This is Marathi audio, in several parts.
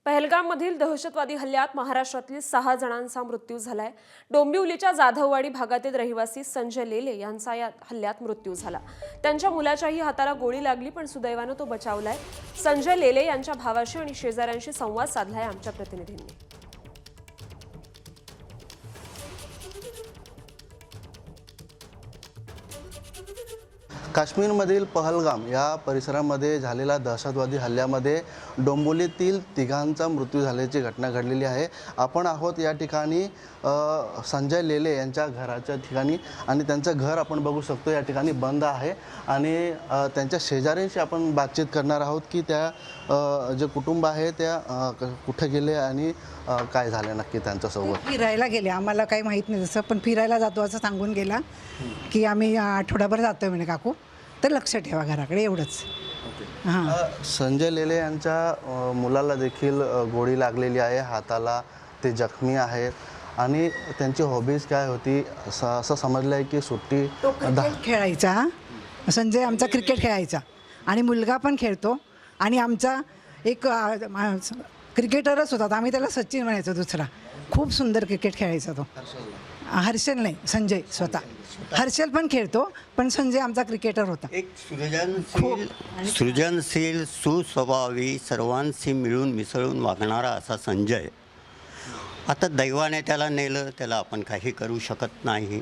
पहलगाममधील दहशतवादी हल्ल्यात महाराष्ट्रातील 6 जणांचा मृत्यू झालाय। डोंबिवलीच्या जाधववाडी भागातील रहिवासी संजय लेले यांचा या हल्ल्यात मृत्यू झाला। त्यांच्या मुलाच्याही हाताला गोळी लागली, पण सुदैवाने तो बचावलाय। संजय लेले यांच्या भावाशी आणि शेजाऱ्यांशी संवाद साधलाय आमच्या प्रतिनिधींनी। काश्मीरमधील पहलगाम या परिसरामध्ये झालेल्या दहशतवादी हल्ल्यामध्ये डोंबिवलीतील तिघांचा मृत्यू झाल्याची घटना घडलेली आहे। आपण आहोत या ठिकाणी संजय लेले यांच्या घराच्या ठिकाणी आणि त्यांचं घर आपण बघू शकतो या ठिकाणी बंद आहे आणि त्यांच्या शेजाऱ्यांशी आपण बातचीत करणार आहोत की त्या जे कुटुंब आहे त्या कुठे गेले आणि काय झालं नक्की त्यांच्यासोबत। फिरायला गेले, आम्हाला काही माहीत नाही तसं, पण फिरायला जातो असं सांगून गेला की आम्ही आठवडाभर जातोय म्हणे काकू, तर लक्ष ठेवा घराकडे, एवढंच। हां, संजय लेले यांच्या मुलाला देखील गोळी लागलेली आहे हाताला, ते जखमी आहेत आणि त्यांची हॉबीज काय होती असं समजलं आहे की सुट्टी क्रिकेट खेळायचा। संजय आमचा क्रिकेट खेळायचा आणि मुलगा पण खेळतो आणि आमचा एक क्रिकेटरच होता, आम्ही त्याला सचिन म्हणायचो दुसरा। खूप सुंदर क्रिकेट खेळायचा तो। हर्षल नाही, संजय स्वतः। हर्षल पण खेळतो, पण संजय आमचा क्रिकेटर होता। एक सृजनशील सुस्वभावी सर्वांशी मिळून मिसळून वागणारा असा संजय। आता दैवाने त्याला नेलं, त्याला आपण काही करू शकत नाही,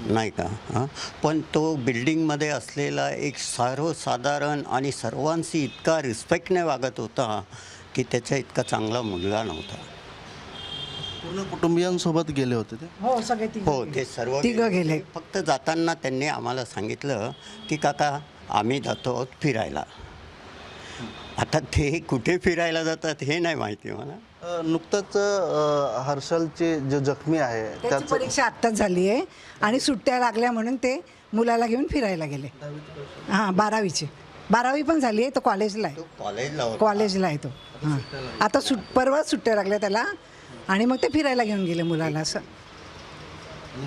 नाही का? पण तो बिल्डिंगमध्ये असलेला एक सर्वसाधारण आणि सर्वांशी इतका रिस्पेक्टने वागत होता की त्याच्या इतका चांगला मुलगा नव्हता। पूर्ण कुटुंबियांसोबत गेले होते ते? हो, सगळे हो, ते सर्व तिघं गेले। फक्त जाताना त्यांनी आम्हाला सांगितलं की काका आम्ही जातो आहोत फिरायला। आता ते कुठे फिरायला जातात हे नाही माहिती मला। नुकतंच हर्षलचे जे जखमी आहे त्याची परीक्षा आत्ताच झाली आहे आणि सुट्ट्या लागल्या म्हणून ते मुलाला घेऊन फिरायला गेले। हां, 12वी पण झाली आहे, तो कॉलेजला आहे। कॉलेजला आहे तो। हां, आता परवाच सुट्ट्या लागल्या त्याला आणि मग ते फिरायला घेऊन गेले मुलाला असं।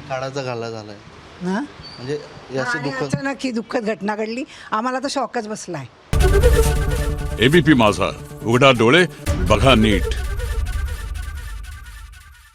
काळाचा घाला झालाय हां, म्हणजे याची अचानक ही दुःखद घटना घडली, आम्हाला तर शॉकच बसला आहे। एबीपी माझा, उघडा डोळे बघा नीट।